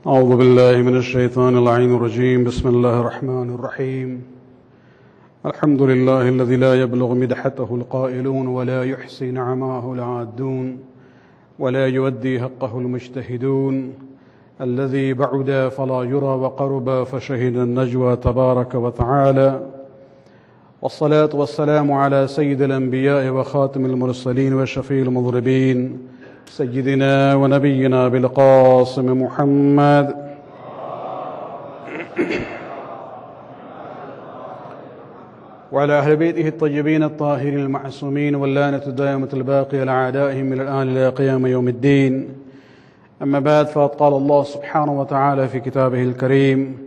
أعوذ بالله من الشيطان اللعين الرجيم بسم الله الرحمن الرحيم الحمد لله الذي لا يبلغ مدحته القائلون ولا يحصي نعماه العادون ولا يودي حقه المجتهدون الذي بعد فلا يرى وقرب فشهد النجوى تبارك وتعالى والصلاة والسلام على سيد الأنبياء وخاتم المرسلين وشفيع المذنبين سيدنا ونبينا بالقاسم محمد وعلى أهل بيته الطيبين الطاهرين المعصومين واللعنة الدائمة الباقية لأعدائهم من الآن إلى قيام يوم الدين. أما بعد، فقد قال الله سبحانه وتعالى في كتابه الكريم: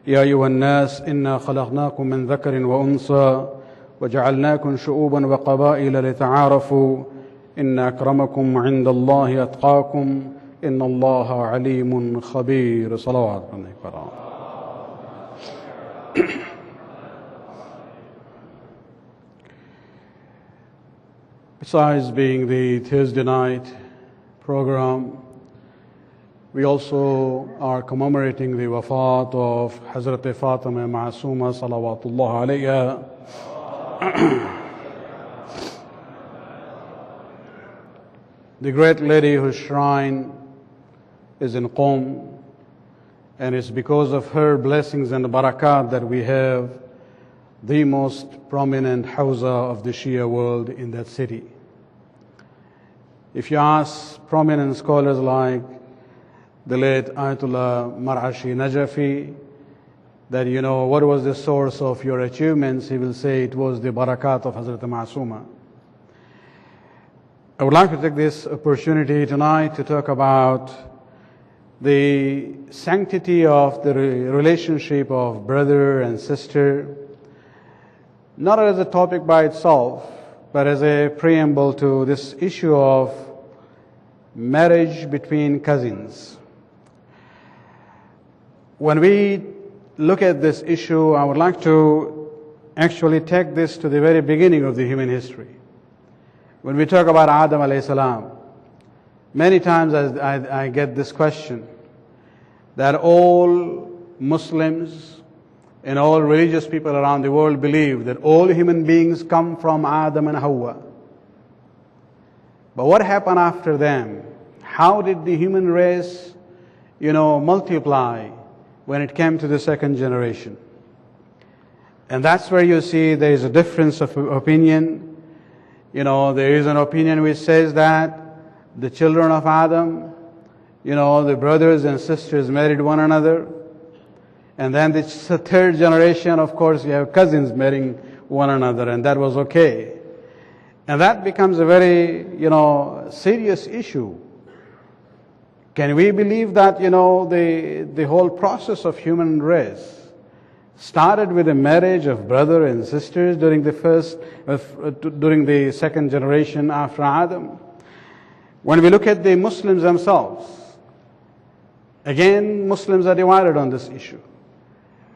يا أيها الناس إنا خلقناكم من ذكر وأنثى وجعلناكم شعوبا وقبائل لتعارفوا إن أكرمكم عند الله أتقاكم إن الله عليم خبير. صلوات الكرام. Besides being the Thursday night program, we also are commemorating the wafat of Hazrat Fatima Masooma salawatullah alayha, the great lady whose shrine is in Qom, and it's because of her blessings and barakat that we have the most prominent hawza of the Shia world in that city. If you ask prominent scholars like the late Ayatollah Mar'ashi Najafi that, what was the source of your achievements, he will say it was the barakat of Hazrat Masooma. I would like to take this opportunity tonight to talk about the sanctity of the relationship of brother and sister, not as a topic by itself, but as a preamble to this issue of marriage between cousins. When we look at this issue, I would like to actually take this to the very beginning of the human history. When we talk about Adam alayhi salam, many times I get this question that all Muslims and all religious people around the world believe that all human beings come from Adam and Hawa. But what happened after them? How did the human race, multiply when it came to the second generation? And that's where you see there is a difference of opinion. There is an opinion which says that the children of Adam, the brothers and sisters married one another. And then the third generation, of course, you have cousins marrying one another, and that was okay. And that becomes a very, serious issue. Can we believe that, the whole process of human race started with a marriage of brother and sisters during the second generation after Adam? When we look at the Muslims themselves, again, Muslims are divided on this issue.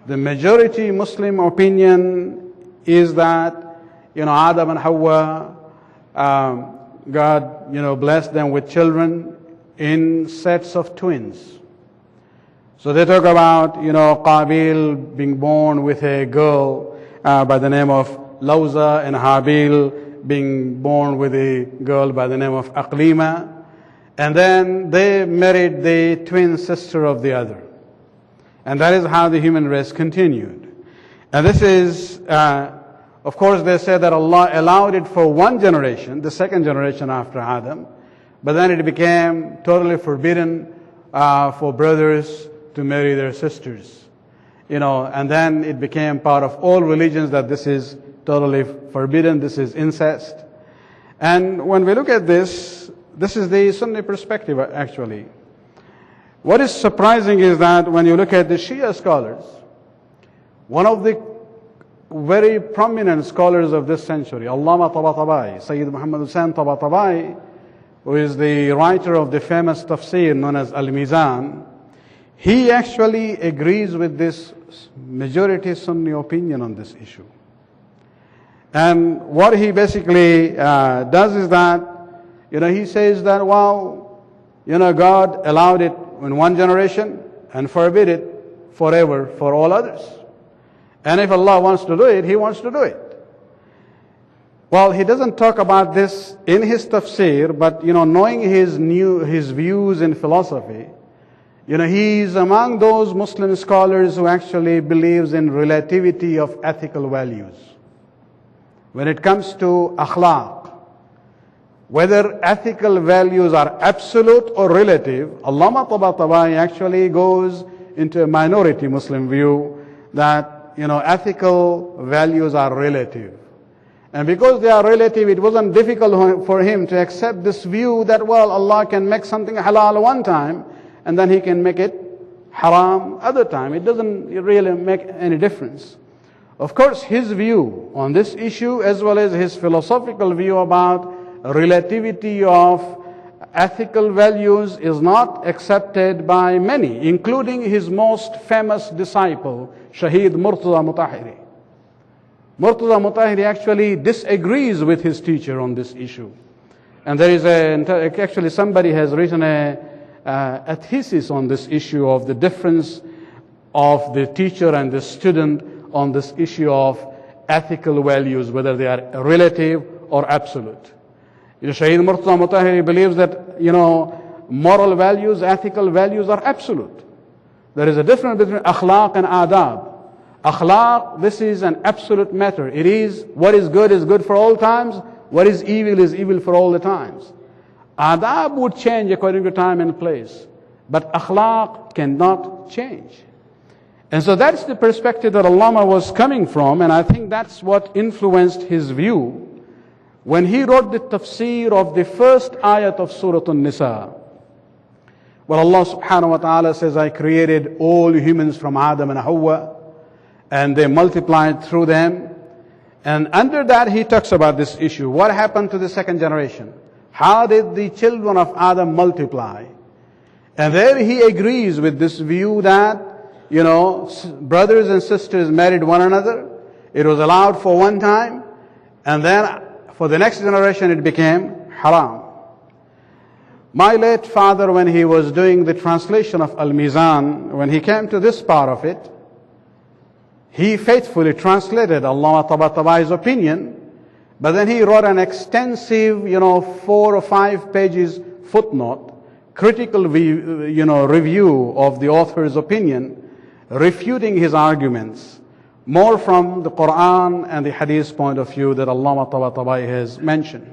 The majority Muslim opinion is that, Adam and Hawa, God, blessed them with children in sets of twins. So they talk about, Qabil being born with a girl by the name of Lawza, and Habil being born with a girl by the name of Aqlima. And then they married the twin sister of the other. And that is how the human race continued. And this is, of course, they say that Allah allowed it for one generation, the second generation after Adam, but then it became totally forbidden for brothers to marry their sisters. And then it became part of all religions that this is totally forbidden, this is incest. And when we look at this is the Sunni perspective actually. What is surprising is that when you look at the Shia scholars, one of the very prominent scholars of this century, Allama Tabatabai, Sayyid Muhammad Hussain Tabatabai, who is the writer of the famous tafsir known as Al-Mizan, he actually agrees with this majority Sunni opinion on this issue. And what he basically does is that, he says that, God allowed it in one generation, and forbid it forever for all others. And if Allah wants to do it, He wants to do it. Well, he doesn't talk about this in his tafsir, but knowing his views in philosophy, he's among those Muslim scholars who actually believes in relativity of ethical values. When it comes to akhlaq, whether ethical values are absolute or relative, Allama Tabatabai actually goes into a minority Muslim view that, ethical values are relative. And because they are relative, it wasn't difficult for him to accept this view that, well, Allah can make something halal one time, and then He can make it haram other time. It doesn't really make any difference. Of course, his view on this issue, as well as his philosophical view about relativity of ethical values, is not accepted by many, including his most famous disciple, Shaheed Murtaza Mutahiri. Murtaza Mutahiri actually disagrees with his teacher on this issue. And there is actually somebody has written a thesis on this issue of the difference of the teacher and the student on this issue of ethical values, whether they are relative or absolute. Shaheed Murtaza Mutahiri believes that, moral values, ethical values are absolute. There is a difference between akhlaq and adab. Akhlaq, this is an absolute matter. It is, what is good for all times. What is evil for all the times. Adab would change according to time and place. But akhlaq cannot change. And so that's the perspective that Allama was coming from, and I think that's what influenced his view when he wrote the tafsir of the first ayat of Surah An-Nisa. Where Allah subhanahu wa ta'ala says, I created all humans from Adam and Hawa, and they multiplied through them. And under that he talks about this issue. What happened to the second generation? How did the children of Adam multiply? And there he agrees with this view that, brothers and sisters married one another. It was allowed for one time, and then for the next generation it became haram. My late father, when he was doing the translation of Al-Mizan, when he came to this part of it, he faithfully translated Allama Tabatabai's opinion, but then he wrote an extensive, 4 or 5 pages footnote, critical review of the author's opinion, refuting his arguments, more from the Quran and the Hadith point of view that Allama Tabatabai has mentioned.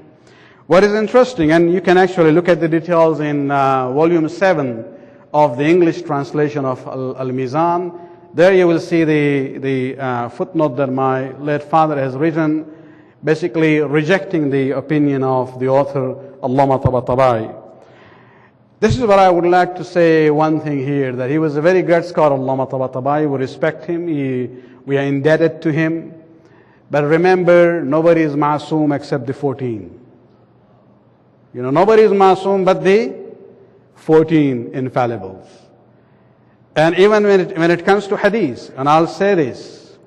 What is interesting, and you can actually look at the details in volume 7 of the English translation of Al-Mizan. There you will see the footnote that my late father has written, basically rejecting the opinion of the author, Allama Tabatabai. This is what I would like to say one thing here, that he was a very great scholar, Allama Tabatabai. We respect him, we are indebted to him. But remember, nobody is masoom except the 14. Nobody is masoom but the 14 infallibles. And even when it comes to hadith, and I'll say this,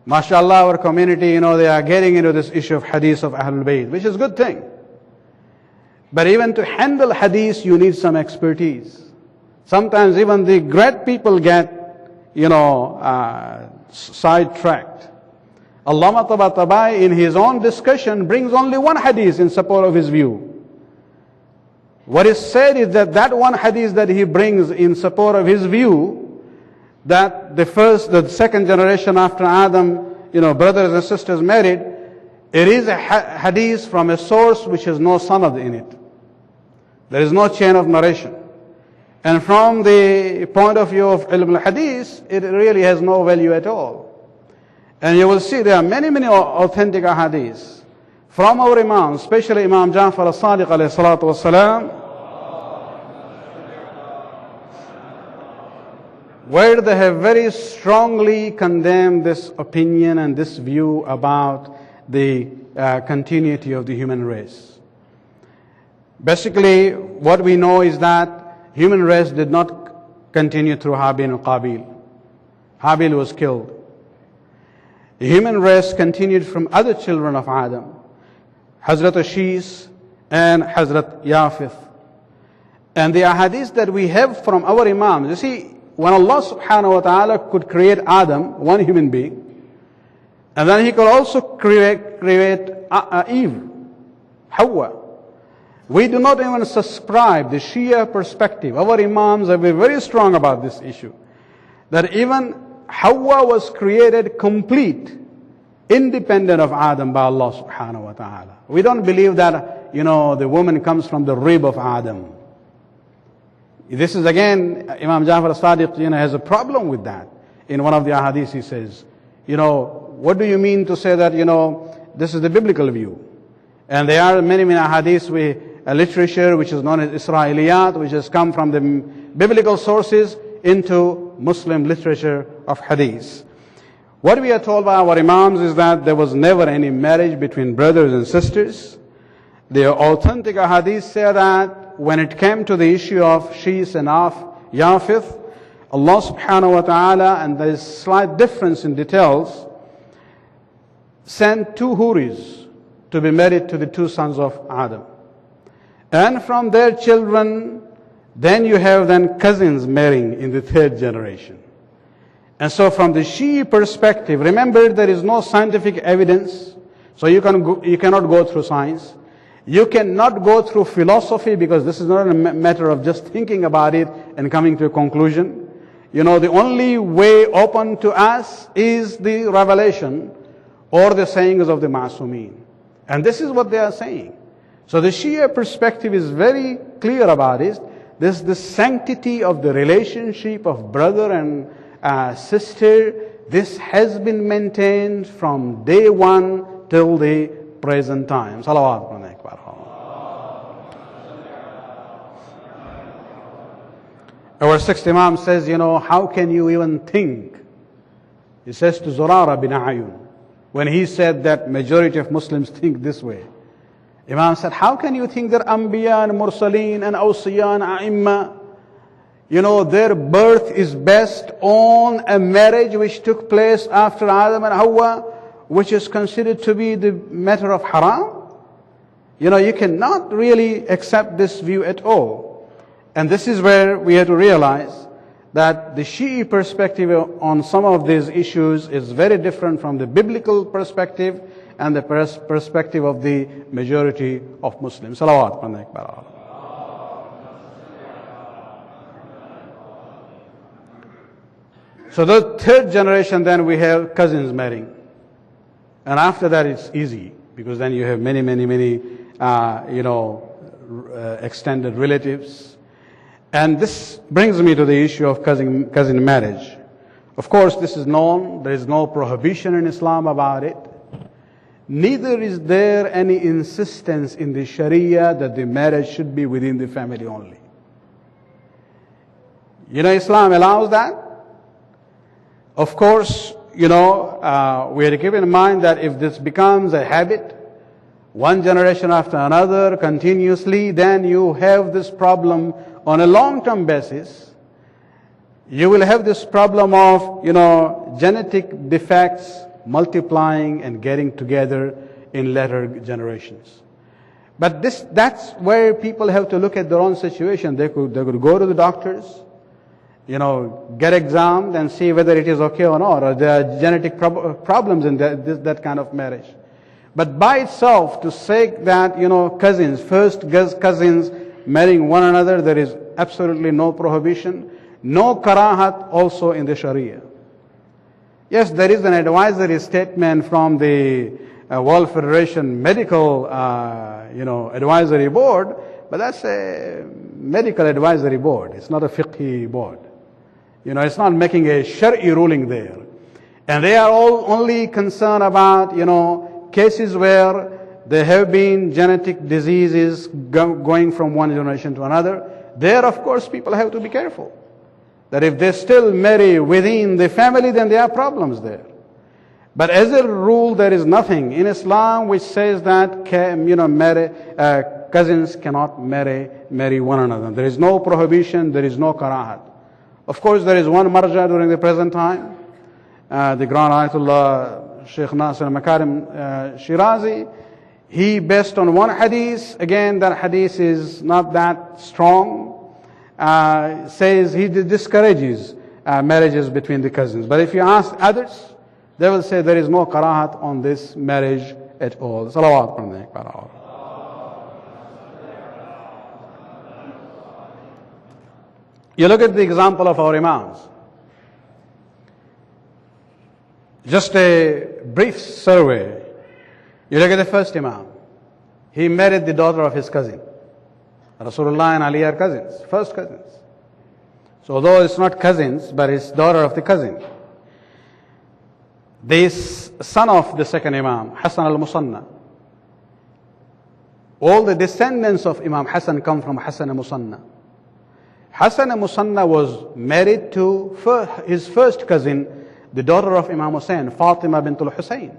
mashallah, our community, they are getting into this issue of hadith of Ahlul Bayt, which is a good thing. But even to handle hadith, you need some expertise. Sometimes even the great people get, sidetracked. Allama Tabatabai, in his own discussion, brings only one hadith in support of his view. What is said is that one hadith that he brings in support of his view, that the second generation after Adam, brothers and sisters married, it is a hadith from a source which has no sanad in it. There is no chain of narration. And from the point of view of ilm al-hadith, it really has no value at all. And you will see there are many, many authentic hadiths from our Imam, especially Imam Ja'far al-Sadiq alayhi salatu wasalam, where they have very strongly condemned this opinion and this view about the continuity of the human race. Basically, what we know is that human race did not continue through Habil and Qabil. Habil was killed. The human race continued from other children of Adam, Hazrat Ashis and Hazrat Yafith. And the ahadith that we have from our Imams, you see, when Allah subhanahu wa ta'ala could create Adam, one human being, and then He could also create Eve, Hawa. We do not even subscribe the Shia perspective. Our Imams have been very strong about this issue, that even Hawa was created complete, independent of Adam by Allah subhanahu wa ta'ala. We don't believe that, the woman comes from the rib of Adam. This is again, Imam Jafar as-Sadiq, has a problem with that. In one of the ahadith he says, what do you mean to say that, this is the biblical view? And there are many ahadiths with literature which is known as Israeliyat, which has come from the biblical sources into Muslim literature of hadith. What we are told by our Imams is that there was never any marriage between brothers and sisters. The authentic ahadith say that when it came to the issue of Shis and Yafith, Allah subhanahu wa ta'ala, and there is slight difference in details, sent two huris to be married to the two sons of Adam. And from their children, then you have cousins marrying in the third generation. And so from the Shia perspective, remember there is no scientific evidence, so you cannot go through science. You cannot go through philosophy, because this is not a matter of just thinking about it and coming to a conclusion. The only way open to us is the revelation or the sayings of the Masoomin. And this is what they are saying. So the Shia perspective is very clear about it. This the sanctity of the relationship of brother and sister. This has been maintained from day one till the present time. Salawat. Our sixth Imam says, how can you even think? He says to Zurara bin Ayun, when he said that majority of Muslims think this way, Imam said, how can you think that Anbiya and Mursaleen and Awsiya and A'imma, their birth is based on a marriage which took place after Adam and Hawa, which is considered to be the matter of haram? You cannot really accept this view at all. And this is where we have to realize that the Shi'i perspective on some of these issues is very different from the biblical perspective and the perspective of the majority of Muslims. Salawat. So the third generation, then we have cousins marrying. And after that it's easy, because then you have many, extended relatives. And this brings me to the issue of cousin marriage. Of course, this is known. There is no prohibition in Islam about it. Neither is there any insistence in the Sharia that the marriage should be within the family only. Islam allows that. Of course, we have to keep in mind that if this becomes a habit, one generation after another, continuously, then you have this problem on a long-term basis. You will have this problem of, genetic defects multiplying and getting together in later generations. But that's where people have to look at their own situation. They could go to the doctors, get examined and see whether it is okay or not, or there are genetic problems in that kind of marriage. But by itself, to say that, first cousins marrying one another, there is absolutely no prohibition, no karahat also in the Sharia. Yes, there is an advisory statement from the World Federation Medical, Advisory Board, but that's a medical advisory board. It's not a fiqhi board. It's not making a shari'i ruling there. And they are all only concerned about, cases where there have been genetic diseases going from one generation to another. There, of course, people have to be careful. That if they still marry within the family, then there are problems there. But as a rule, there is nothing in Islam which says that cousins cannot marry one another. There is no prohibition, there is no karahat. Of course, there is one marja during the present time. The Grand Ayatollah Sheikh Nasir Makarim Shirazi, he based on one hadith, again that hadith is not that strong, says he discourages marriages between the cousins. But if you ask others, they will say there is no karahat on this marriage at all. Salawat from the Akbar. You look at the example of our Imams. Just a brief survey. You look at the first Imam. He married the daughter of his cousin. Rasulullah and Ali are cousins, first cousins. So although it's not cousins, but it's daughter of the cousin. This son of the second Imam, Hassan al-Musanna. All the descendants of Imam Hassan come from Hassan al-Musanna. Hassan al-Musanna was married to his first cousin, the daughter of Imam Hussein, Fatima bint al-Hussein,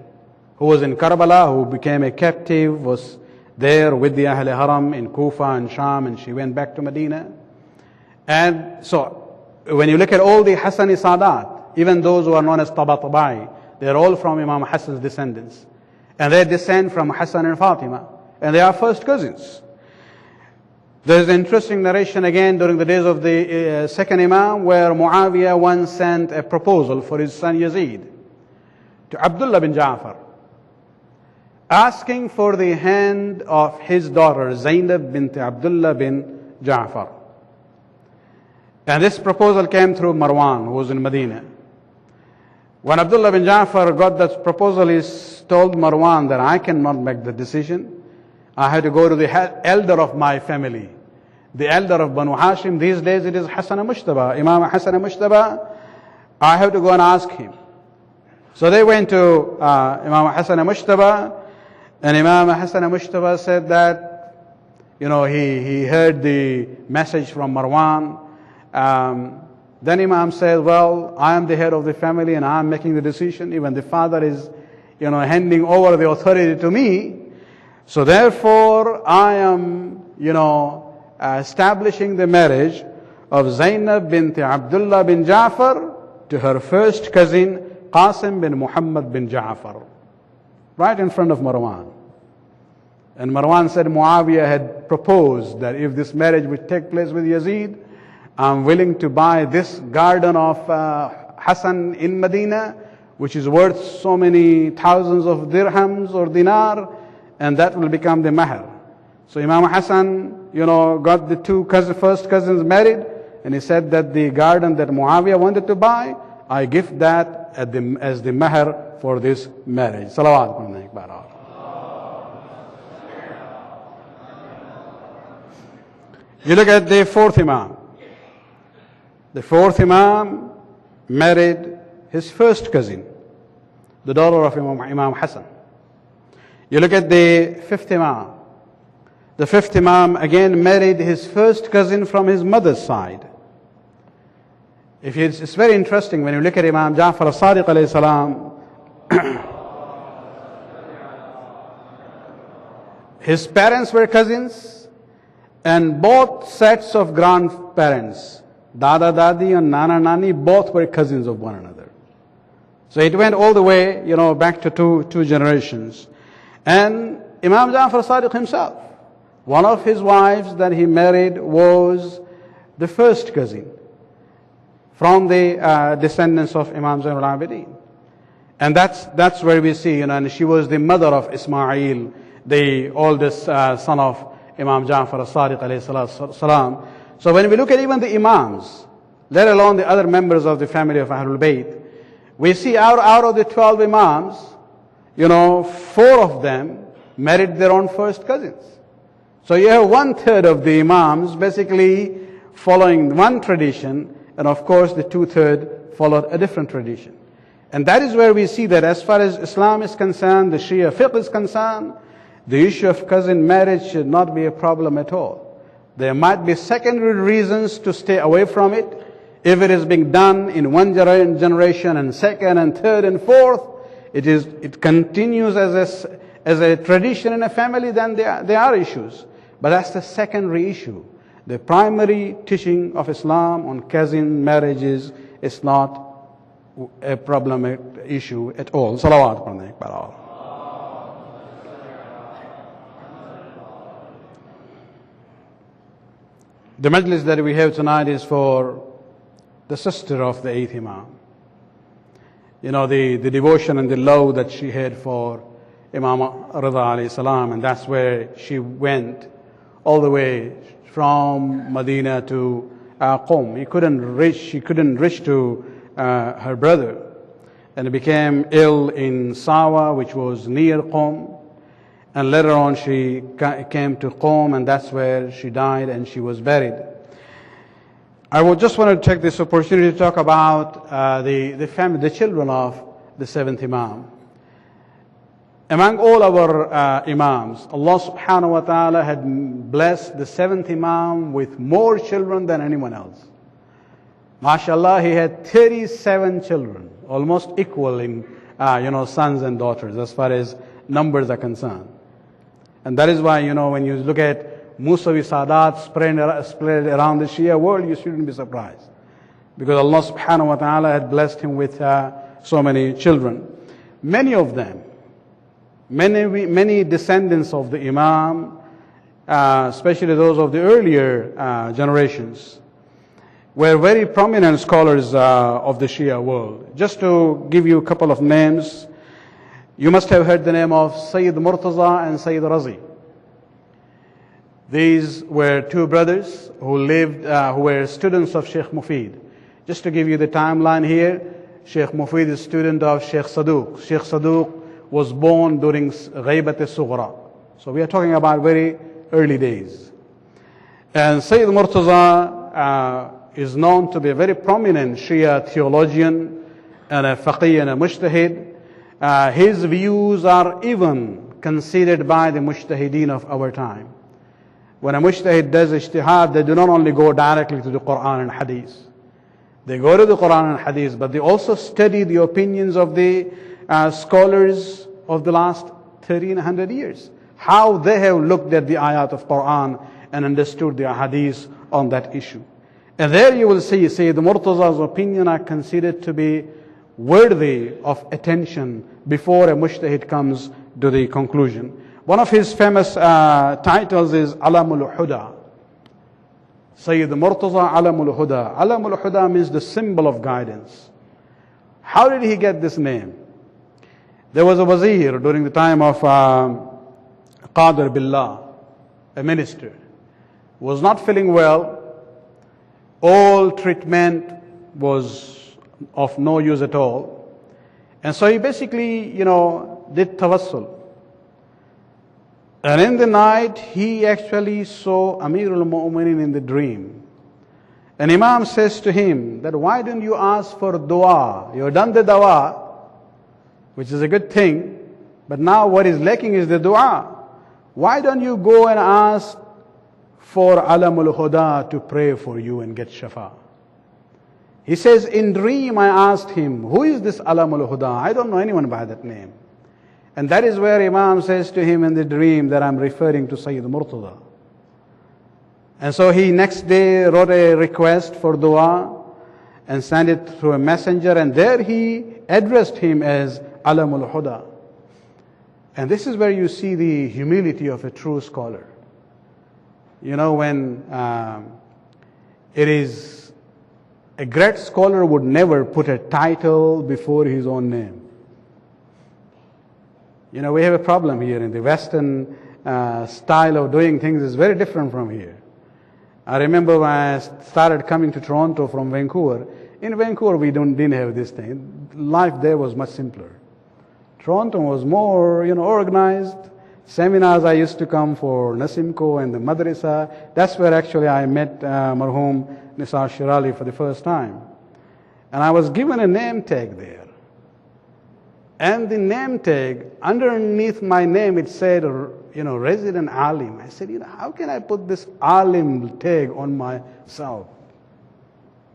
who was in Karbala, who became a captive, was there with the Ahl Haram in Kufa and Sham, and she went back to Medina. And so, when you look at all the Hassani Sadat, even those who are known as Tabatabai, they are all from Imam Hassan's descendants. And they descend from Hassan and Fatima, and they are first cousins. There is an interesting narration again during the days of the second Imam, where Muawiyah once sent a proposal for his son Yazid to Abdullah bin Ja'far, asking for the hand of his daughter Zainab bint Abdullah bin Ja'far. And this proposal came through Marwan, who was in Medina. When Abdullah bin Ja'far got that proposal, he told Marwan that I cannot make the decision. I had to go to the elder of my family, the elder of Banu Hashim. These days it is Hassan al-Mushtaba, Imam Hassan al-Mushtaba. I have to go and ask him. So they went to Imam Hassan al-Mushtaba, and Imam Hassan al-Mushtaba said that, he heard the message from Marwan. Then Imam said, well, I am the head of the family and I am making the decision. Even the father is, handing over the authority to me. So therefore, I am, establishing the marriage of Zainab bint Abdullah bin Ja'far to her first cousin, Qasim bin Muhammad bin Ja'far. Right in front of Marwan. And Marwan said Muawiyah had proposed that if this marriage would take place with Yazid, I'm willing to buy this garden of Hassan in Medina, which is worth so many thousands of dirhams or dinar, and that will become the mahr. So Imam Hassan, got the first cousins married, and he said that the garden that Muawiyah wanted to buy, I give that as the mahr for this marriage. Salawat. You look at the fourth Imam. The fourth Imam married his first cousin, the daughter of Imam Hassan. You look at the fifth Imam. The fifth Imam again married his first cousin from his mother's side. It's very interesting when you look at Imam Ja'far as-Sadiq alayhi salam. His parents were cousins, and both sets of grandparents, Dada Dadi and Nana Nani, both were cousins of one another. So it went all the way, back to two generations. And Imam Ja'far as-Sadiq himself, one of his wives that he married was the first cousin from the descendants of Imam Zainul Abidin. And that's where we see, and she was the mother of Ismail, the oldest son of Imam Ja'far as-Sadiq alayhi salam. So when we look at even the Imams, let alone the other members of the family of Ahlul Bayt, we see out of the 12 Imams, 4 of them married their own first cousins. So you have 1/3 of the Imams basically following one tradition, and of course the 2/3 followed a different tradition. And that is where we see that as far as Islam is concerned, the Shia fiqh is concerned, the issue of cousin marriage should not be a problem at all. There might be secondary reasons to stay away from it. If it is being done in one generation and second and third and fourth, it continues as a tradition in a family, then there are issues. But that's the secondary issue. The primary teaching of Islam on cousin marriages is not a problematic issue at all. Salawat alayhi. The majlis that we have tonight is for the sister of the eighth Imam. You know, the devotion and the love that she had for Imam Rida alayhi salam, and that's where she went all the way from Medina to Qom. She couldn't reach to her brother, and became ill in Sawa, which was near Qom. And later on she came to Qom, and that's where she died and she was buried. I would just want to take this opportunity to talk about the family, the children of the seventh Imam. Among all our Imams, Allah subhanahu wa ta'ala had blessed the seventh Imam with more children than anyone else. MashaAllah, he had 37 children, almost equal in sons and daughters as far as numbers are concerned. And that is why, when you look at Musawi Sadat spread around the Shia world, you shouldn't be surprised. Because Allah subhanahu wa ta'ala had blessed him with so many children. Many of them, many descendants of the Imam, especially those of the earlier generations, were very prominent scholars of the Shia world. Just to give you a couple of names, you must have heard the name of Sayyid Murtaza and Sayyid Razi. These were two brothers who were students of Sheikh Mufid. Just to give you the timeline here, Sheikh Mufid is a student of Sheikh Saduq. Sheikh Saduq was born during Ghaybat al-Sughra. So we are talking about very early days. And Sayyid Murtaza is known to be a very prominent Shia theologian and a faqih and a mujtahid. His views are even considered by the mujtahideen of our time. When a mujtahid does ijtihad, they do not only go directly to the Quran and Hadith. They go to the Quran and Hadith, but they also study the opinions of the scholars of the last 1300 years. How they have looked at the ayat of Quran and understood the Hadith on that issue. And there you will see Sayyid Murtaza's opinion are considered to be worthy of attention before a mujtahid comes to the conclusion. One of his famous titles is Alamul Huda. Sayyid Murtaza Alamul Huda. Alamul Huda means the symbol of guidance. How did he get this name? There was a wazir during the time of Qadir Billah, a minister, who was not feeling well. All treatment was of no use at all. And so he basically, did tawassul. And in the night, he actually saw Amirul Mu'minin in the dream. And Imam says to him that, why don't you ask for dua? You've done the dua, which is a good thing, but now what is lacking is the dua. Why don't you go and ask for Alamul Huda to pray for you and get shafa? He says, in dream I asked him, who is this Alamul Huda? I don't know anyone by that name. And that is where Imam says to him in the dream that I'm referring to Sayyid Murtaza. And so he next day wrote a request for dua and sent it through a messenger, and there he addressed him as Alamul Huda. And this is where you see the humility of a true scholar. When it is a great scholar would never put a title before his own name. We have a problem here in the Western style of doing things is very different from here. I remember when I started coming to Toronto from Vancouver. In Vancouver, we didn't have this thing. Life there was much simpler. Toronto was more, organized. Seminars I used to come for Nasimko and the Madrasa. That's where actually I met Marhum Nisar Shirali for the first time. And I was given a name tag there. And the name tag, underneath my name, it said, resident alim. I said, how can I put this alim tag on myself?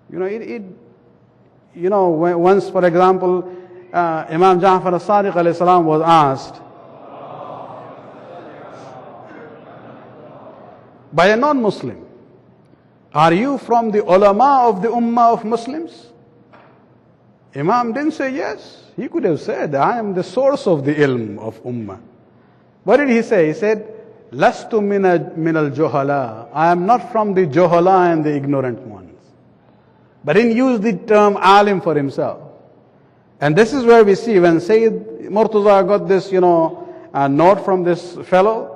Once, for example, Imam Ja'far as-Sadiq alayhi salam was asked by a non-Muslim, are you from the ulama of the ummah of Muslims? Imam didn't say yes. He could have said, I am the source of the ilm of ummah. What did he say? He said, Lastu min al-juhala. I am not from the juhala and the ignorant ones. but didn't use the term alim for himself. And this is where we see when Sayyid Murtaza got this, note from this fellow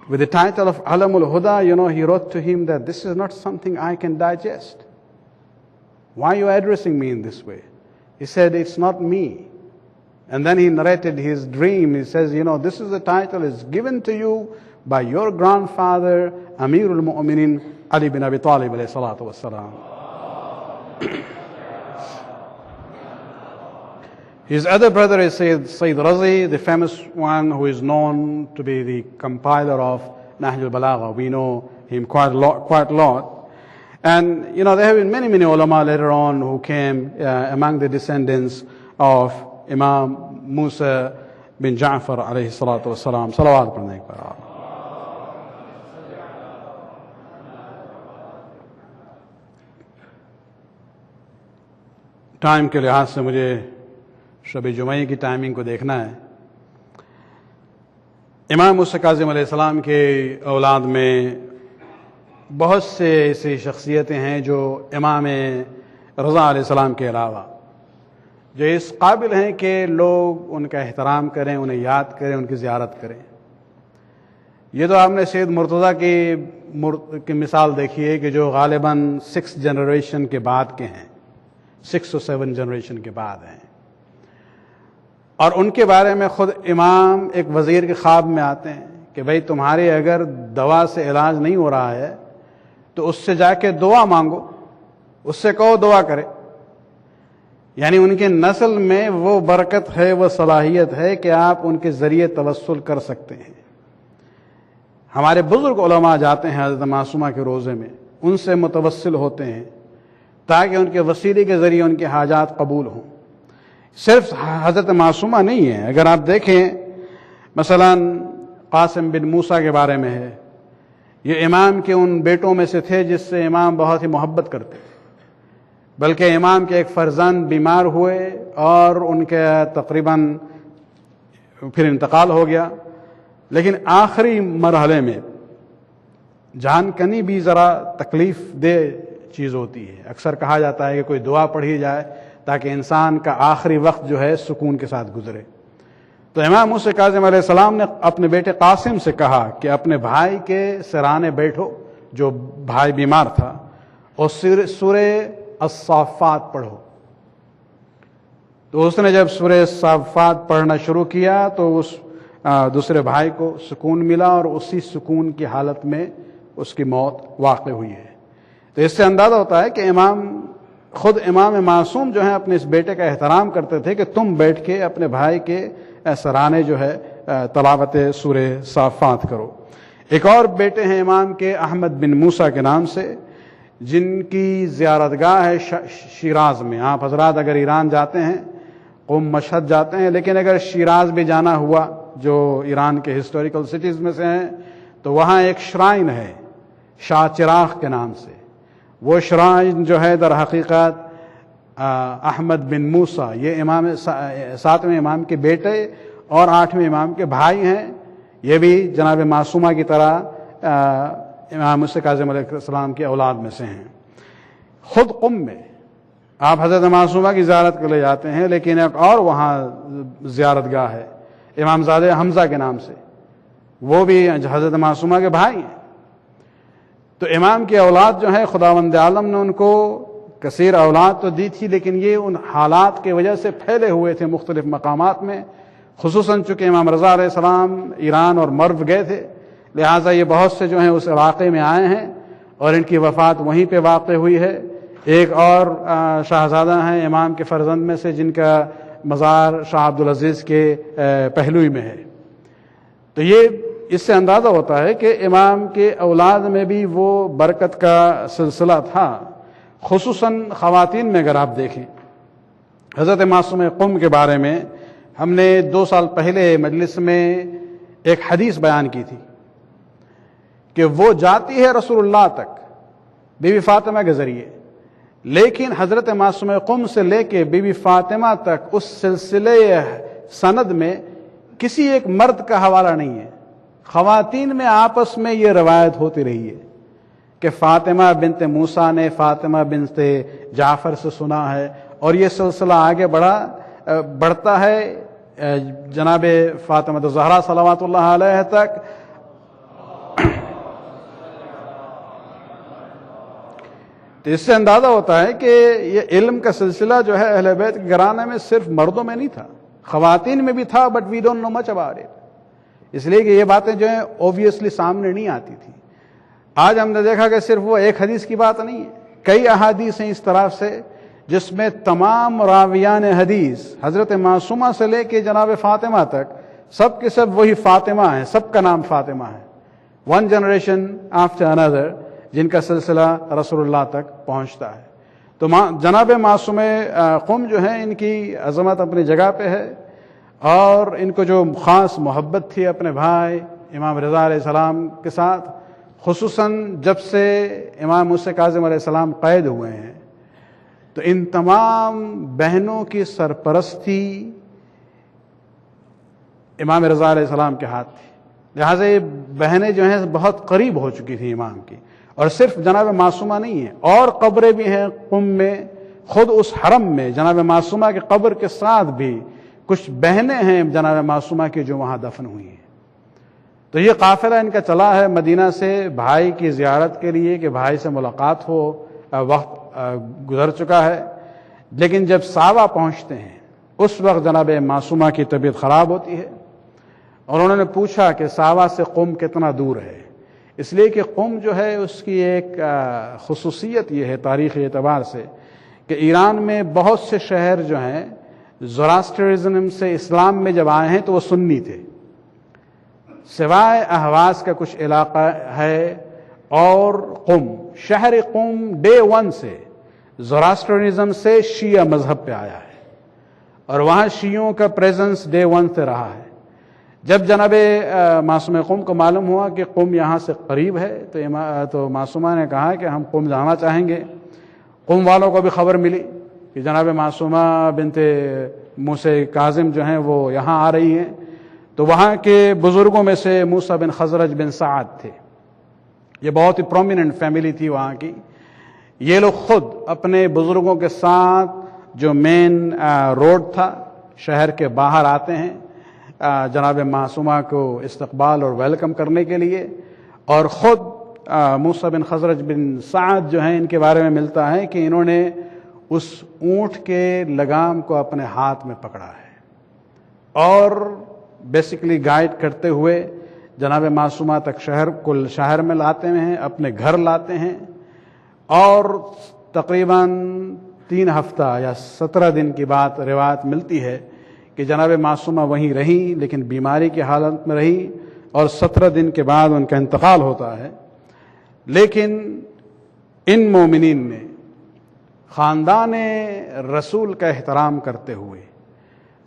with the title of Alamul Huda, he wrote to him that this is not something I can digest. Why are you addressing me in this way? He said, it's not me. And then he narrated his dream. He says, this is the title is given to you by your grandfather, Amirul Mu'minin Ali bin Abi Talib alayhi salatu wassalam. His other brother is Sayyid Rizvi, the famous one who is known to be the compiler of Nahjul Balagha. We know him quite a lot. And, there have been many, many ulama later on who came among the descendants of Imam Musa bin Ja'far alayhi salatu wassalam. Salawat pढ़ने पर आप. Time के लिहाज से मुझे शब जुमे की timing को देखना है. इमाम मूसा काज़िम अलैहिस्सलाम के औलाद में बहुत से ऐसी शख्सियतें हैं जो इमाम रज़ा अलैहिस्सलाम के अलावा जो इस काबिल हैं कि लोग उनका एहतराम करें, उन्हें याद करें, उनकी ज़ियारत करें. ये तो आपने सैयद मुर्तज़ा की मिसाल देखी है कि जो गालिबन 6 जनरेशन के बाद के हैं, 6 or 7 जनरेशन के बाद हैं. और उनके बारे में खुद इमाम एक वज़ीर के ख्वाब में आते हैं कि भाई तुम्हारे अगर दवा से इलाज नहीं हो रहा है तो उससे जाके दुआ मांगो, उससे कहो दुआ करे. यानी उनके नस्ल में वो बरकत है, वो सलाहियत है कि आप उनके ज़रिए तवस्सुल कर सकते हैं. हमारे बुज़ुर्ग उलमा जाते हैं हज़रत मासूमा के रोज़े में, उनसे मुतवस्सिल होते हैं ताकि उनके वसीले के ज़रिए उनके हाजात कबूल हों. सिर्फ हज़रत मासूमा नहीं है. अगर आप देखें मसलन कासिम बिन मूसा के बारे में है, ये इमाम के उन बेटों में से थे जिससे इमाम बहुत ही मोहब्बत करते थे. बल्कि इमाम के एक फर्जंद बीमार हुए और उनके तकरीबन फिर इंतकाल हो गया. लेकिन आखिरी मरहले में जानकनी भी ज़रा तकलीफ़ दे चीज़ होती है. अक्सर कहा जाता है कि कोई दुआ पढ़ी जाए ताकि इंसान का आखिरी वक्त जो है सुकून के साथ गुजरे. तो इमाम मूसा काज़िम अलैहिस्सलाम ने अपने बेटे कासिम से कहा कि अपने भाई के सिराने बैठो, जो भाई बीमार था, और सूरे अस्साफ़ात पढ़ो. तो उसने जब सूरे अस्साफ़ात पढ़ना शुरू किया तो उस दूसरे भाई को सुकून मिला और उसी सुकून की हालत में उसकी मौत वाक़ई हुई है. तो इससे अंदाज़ा होता है कि खुद इमाम मासूम जो है अपने इस बेटे का एहतराम करते थे कि तुम बैठ के अपने भाई के सराने जो है तलावत सूरे साफ़ात करो. एक और बेटे हैं इमाम के अहमद बिन मूसा के नाम से, जिनकी ज़ियारतगाह है शिराज में. आप हजरात अगर ईरान जाते हैं, क़ुम मशहद जाते हैं, लेकिन अगर शिराज भी जाना हुआ जो ईरान के हिस्टोरिकल सिटीज़ में से हैं, तो वहाँ एक श्राइन है शाह चिराग के नाम से. वो श्राइन जो है दर हकीकत अहमद बिन मूसा, ये इमाम 7वें इमाम के बेटे और 8वें इमाम के भाई हैं. ये भी जनाब मासूमा की तरह इमाम मूसा काज़िम अलैहिस्सलाम के औलाद में से हैं. खुद क़ुम में आप हज़रत मासूमा की ज़ियारत के लिए जाते हैं, लेकिन एक और वहाँ ज़ियारतगाह है इमामज़ादे हमज़ा के नाम से, वो भी हज़रत मासूमा के भाई हैं. तो इमाम की औलाद जो है खुदावंद आलम ने उनको कसीर औलाद तो दी थी, लेकिन ये उन हालात की वजह से फैले हुए थे मुख्तलिफ मकामात में. खुसूसन चूँकि इमाम रज़ा अलैहिस्सलाम ईरान और मर्व गए थे, लिहाजा ये बहुत से जो हैं उस इलाक़े में आए हैं और इनकी वफ़ात वहीं पे वाक़ई हुई है. एक और शाहज़ादा हैं इमाम के फ़र्जंद में से जिनका मज़ार शाह अब्दुल अज़ीज़ के पहलुई में है. तो ये इससे अंदाज़ा होता है कि इमाम के औलाद में भी वो बरकत का सिलसिला था. खुसूसन ख़वातीन में अगर आप देखें, हज़रत मासूम क़ुम के बारे में हमने 2 साल पहले मजलिस में एक हदीस बयान की थी कि वो जाती है रसूलुल्लाह तक बीबी फातिमा के ज़रिए, लेकिन हज़रत मासूम क़ुम से लेके बीबी फातिमा तक उस सिलसिले सनद में किसी एक मर्द का हवाला नहीं है. ख़वातीन में आपस में ये रवायत होती रही है کہ فاطمہ بنت موسیٰ نے فاطمہ بنت جعفر سے سنا ہے، اور یہ سلسلہ آگے بڑھتا ہے جناب فاطمہ زہرا صلوات اللہ علیہ تک. تو اس سے اندازہ ہوتا ہے کہ یہ علم کا سلسلہ جو ہے اہل بیت کے گھرانے میں صرف مردوں میں نہیں تھا، خواتین میں بھی تھا، but we don't know much about it. اس لیے کہ یہ باتیں جو ہیں اوبویسلی سامنے نہیں آتی تھی. آج ہم نے دیکھا کہ صرف وہ ایک حدیث کی بات نہیں ہے، کئی احادیث ہیں اس طرح سے جس میں تمام راویان حدیث حضرت معصومہ سے لے کے جناب فاطمہ تک سب کے سب وہی فاطمہ ہیں، سب کا نام فاطمہ ہے. ون جنریشن آفٹر اندر جن کا سلسلہ رسول اللہ تک پہنچتا ہے. تو جناب معصوم قم جو ہیں ان کی عظمت اپنی جگہ پہ ہے، اور ان کو جو خاص محبت تھی اپنے بھائی امام رضا علیہ السلام کے ساتھ، خصوصاً جب سے امام موسیٰ کاظم علیہ السلام قید ہوئے ہیں، تو ان تمام بہنوں کی سرپرستی امام رضا علیہ السلام کے ہاتھ تھی. لہٰذا یہ بہنیں جو ہیں بہت قریب ہو چکی تھیں امام کی. اور صرف جناب معصومہ نہیں ہے، اور قبریں بھی ہیں قم میں، خود اس حرم میں جناب معصومہ کی قبر کے ساتھ بھی کچھ بہنیں ہیں جناب معصومہ کی جو وہاں دفن ہوئی ہیں. تو یہ قافلہ ان کا چلا ہے مدینہ سے بھائی کی زیارت کے لیے کہ بھائی سے ملاقات ہو. وقت گزر چکا ہے، لیکن جب ساوا پہنچتے ہیں اس وقت جناب معصومہ کی طبیعت خراب ہوتی ہے، اور انہوں نے پوچھا کہ ساوا سے قم کتنا دور ہے. اس لیے کہ قم جو ہے اس کی ایک خصوصیت یہ ہے تاریخی اعتبار سے کہ ایران میں بہت سے شہر جو ہیں زوراسٹرزم سے اسلام میں جب آئے ہیں تو وہ سنی تھے، سوائے اہواز کا کچھ علاقہ ہے، اور قم شہر قم ڈے ون سے زوراسٹرزم سے شیعہ مذہب پہ آیا ہے، اور وہاں شیعوں کا پریزنس ڈے ون سے رہا ہے. جب جناب معصوم قم کو معلوم ہوا کہ قم یہاں سے قریب ہے تو معصومہ نے کہا کہ ہم قم جانا چاہیں گے. قم والوں کو بھی خبر ملی کہ جناب معصومہ بنت موسیٰ کاظم جو ہیں وہ یہاں آ رہی ہیں. تو وہاں کے بزرگوں میں سے موسیٰ بن خزرج بن سعد تھے. یہ بہت ہی پرومیننٹ فیملی تھی وہاں کی. یہ لوگ خود اپنے بزرگوں کے ساتھ جو مین روڈ تھا شہر کے باہر آتے ہیں جناب معصومہ کو استقبال اور ویلکم کرنے کے لیے، اور خود موسیٰ بن خزرج بن سعد جو ہیں ان کے بارے میں ملتا ہے کہ انہوں نے اس اونٹ کے لگام کو اپنے ہاتھ میں پکڑا ہے، اور بیسیکلی گائیڈ کرتے ہوئے جناب معصومہ تک شہر میں لاتے ہیں، اپنے گھر لاتے ہیں. اور تقریباً 3 ہفتہ یا 17 دن کی بات روایت ملتی ہے کہ جناب معصومہ وہیں رہی، لیکن بیماری کی حالت میں رہی، اور 17 دن کے بعد ان کا انتقال ہوتا ہے. لیکن ان مومنین نے خاندان رسول کا احترام کرتے ہوئے،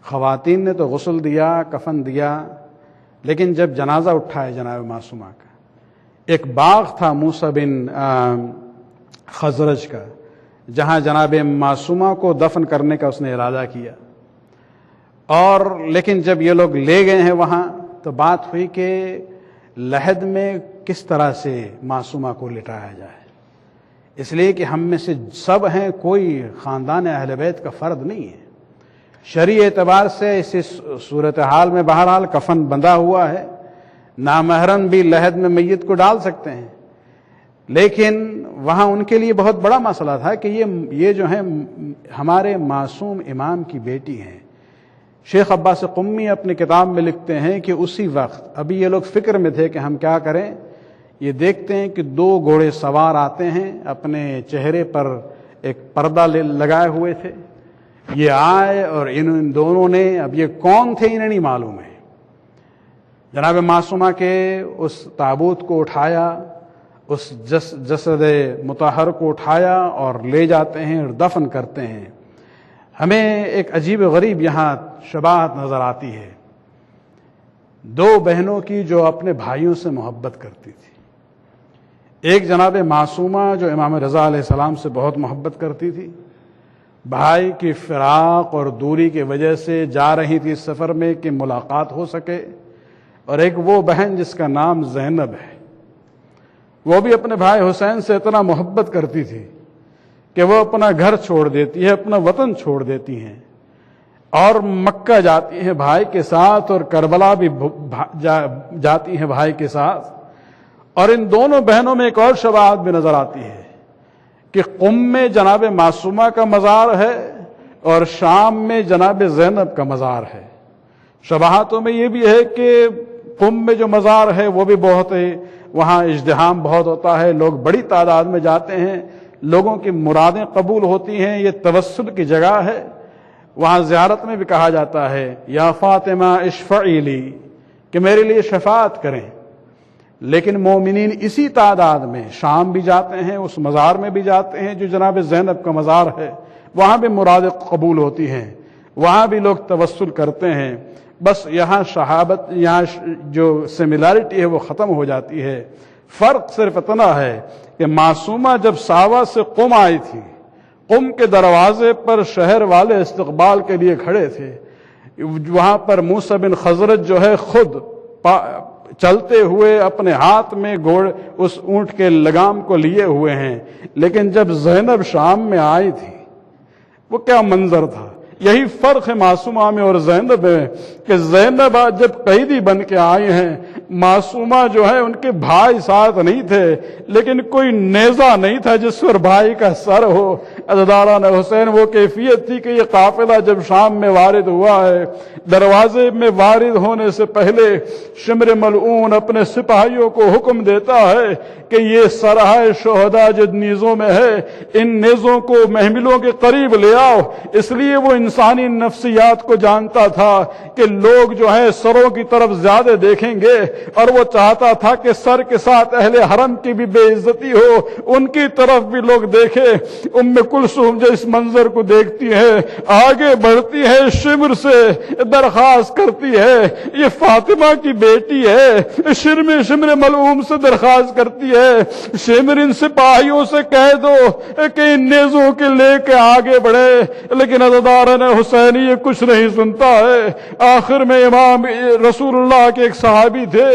خواتین نے تو غسل دیا، کفن دیا، لیکن جب جنازہ اٹھا ہے جناب معصومہ کا، ایک باغ تھا موسیٰ بن خزرج کا جہاں جناب معصومہ کو دفن کرنے کا اس نے ارادہ کیا. اور لیکن جب یہ لوگ لے گئے ہیں وہاں تو بات ہوئی کہ لحد میں کس طرح سے معصومہ کو لٹایا جائے، اس لیے کہ ہم میں سے سب ہیں، کوئی خاندان اہل بیت کا فرد نہیں ہے. شرعی اعتبار سے اسی صورتحال میں بہرحال کفن بندھا ہوا ہے، نامحرم بھی لحد میں میت کو ڈال سکتے ہیں، لیکن وہاں ان کے لیے بہت بڑا مسئلہ تھا کہ یہ جو ہیں ہمارے معصوم امام کی بیٹی ہیں. شیخ عباس قمی اپنی کتاب میں لکھتے ہیں کہ اسی وقت ابھی یہ لوگ فکر میں تھے کہ ہم کیا کریں. یہ دیکھتے ہیں کہ 2 گھوڑے سوار آتے ہیں، اپنے چہرے پر ایک پردہ لگائے ہوئے تھے. یہ آئے اور ان دونوں نے، اب یہ کون تھے انہیں نہیں معلوم ہے، جناب معصومہ کے اس تابوت کو اٹھایا، اس جسد مطہر کو اٹھایا اور لے جاتے ہیں اور دفن کرتے ہیں. ہمیں ایک عجیب غریب یہاں شباہت نظر آتی ہے 2 بہنوں کی جو اپنے بھائیوں سے محبت کرتی تھی. ایک جناب معصومہ جو امام رضا علیہ السلام سے بہت محبت کرتی تھی، بھائی کی فراق اور دوری کی وجہ سے جا رہی تھی سفر میں کہ ملاقات ہو سکے، اور ایک وہ بہن جس کا نام زینب ہے. وہ بھی اپنے بھائی حسین سے اتنا محبت کرتی تھی کہ وہ اپنا گھر چھوڑ دیتی ہے، اپنا وطن چھوڑ دیتی ہیں اور مکہ جاتی ہیں بھائی کے ساتھ، اور کربلا بھی جاتی ہیں بھائی کے ساتھ۔ اور ان دونوں بہنوں میں ایک اور شباہت بھی نظر آتی ہے کہ قم میں جناب معصومہ کا مزار ہے اور شام میں جناب زینب کا مزار ہے۔ شباہتوں میں یہ بھی ہے کہ قم میں جو مزار ہے وہ بھی بہت ہے، وہاں ازدحام بہت ہوتا ہے، لوگ بڑی تعداد میں جاتے ہیں، لوگوں کی مرادیں قبول ہوتی ہیں، یہ توسل کی جگہ ہے۔ وہاں زیارت میں بھی کہا جاتا ہے یا فاطمہ اشفعی لی، کہ میرے لیے شفاعت کریں۔ لیکن مومنین اسی تعداد میں شام بھی جاتے ہیں، اس مزار میں بھی جاتے ہیں جو جناب زینب کا مزار ہے، وہاں بھی مرادیں قبول ہوتی ہیں، وہاں بھی لوگ توسل کرتے ہیں۔ بس یہاں شہابت، یہاں جو سملیرٹی ہے وہ ختم ہو جاتی ہے۔ فرق صرف اتنا ہے کہ معصومہ جب ساوا سے قم آئی تھی، قم کے دروازے پر شہر والے استقبال کے لیے کھڑے تھے، وہاں پر موسیٰ بن خزرج جو ہے خود چلتے ہوئے اپنے ہاتھ میں اس اونٹ کے لگام کو لیے ہوئے ہیں، لیکن جب زینب شام میں آئی تھی وہ کیا منظر تھا۔ یہی فرق ہے معصومہ میں اور زینب میں کہ زینب جب قیدی بن کے آئی ہیں، معصومہ جو ہے ان کے بھائی ساتھ نہیں تھے، لیکن کوئی نیزہ نہیں تھا جس پر بھائی کا سر ہو۔ عزاداران حسین وہ کیفیت تھی کہ یہ قافلہ جب شام میں وارد ہوا ہے، دروازے میں وارد ہونے سے پہلے شمر ملعون اپنے سپاہیوں کو حکم دیتا ہے کہ یہ سرائے شہداء جو نیزوں میں ہے، ان نیزوں کو محملوں کے قریب لے آؤ۔ اس لیے وہ انسانی نفسیات کو جانتا تھا کہ لوگ جو ہے سروں کی طرف زیادہ دیکھیں گے، اور وہ چاہتا تھا کہ سر کے ساتھ اہل حرم کی بھی بے عزتی ہو، ان کی طرف بھی لوگ دیکھیں۔ ام کلثوم جو اس منظر کو دیکھتی ہے، آگے بڑھتی ہے، شمر سے درخواست کرتی ہے، یہ فاطمہ کی بیٹی ہے، شمر ملعون سے درخواست کرتی ہے، شمر ان سپاہیوں سے کہہ دو کہ ان نیزوں کے لے کے آگے بڑھے۔ لیکن عزاداران حسین یہ کچھ نہیں سنتا ہے۔ آخر میں امام رسول اللہ کے ایک صحابی تھے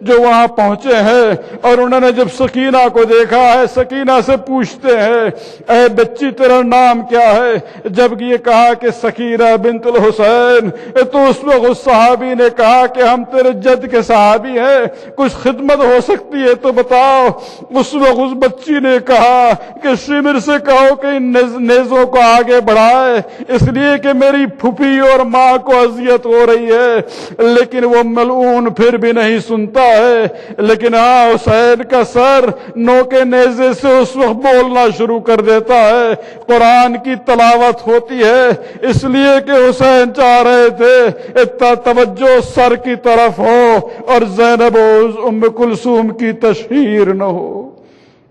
جو وہاں پہنچے ہیں، اور انہوں نے جب سکینہ کو دیکھا ہے، سکینہ سے پوچھتے ہیں اے بچی تیرا نام کیا ہے؟ جب یہ کہا کہ سکینہ بنت الحسین، تو اس وقت اس صحابی نے کہا کہ ہم تیرے جد کے صحابی ہیں، کچھ خدمت ہو سکتی ہے تو بتاؤ۔ اس وقت اس بچی نے کہا کہ شمر سے کہو کہ ان نیزوں کو آگے بڑھائے، اس لیے کہ میری پھوپھی اور ماں کو اذیت ہو رہی ہے۔ لیکن وہ ملعون پھر بھی نہیں سنتا ہے۔ لیکن ہاں حسین کا سر نوکے نیزے سے اس وقت بولنا شروع کر دیتا ہے، قرآن کی تلاوت ہوتی ہے، اس لیے کہ حسین چاہ رہے تھے توجہ سر کی طرف ہو اور زینب و ام کلثوم کی تشہیر نہ ہو۔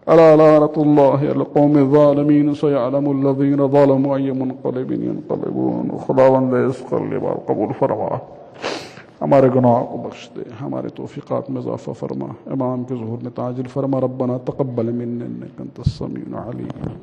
الا لعنت اللہ علی القوم الظالمین سیعلم الذین ظلموا ای منقلب ینقلبون۔ خداوند اس قلب قبول فرما، ہمارے گناہوں کو بخش دے، ہمارے توفیقات میں اضافہ فرما، امام کے ظہور میں تعجل فرما۔ ربنا تقبل منا انک انت السمیع العلیم۔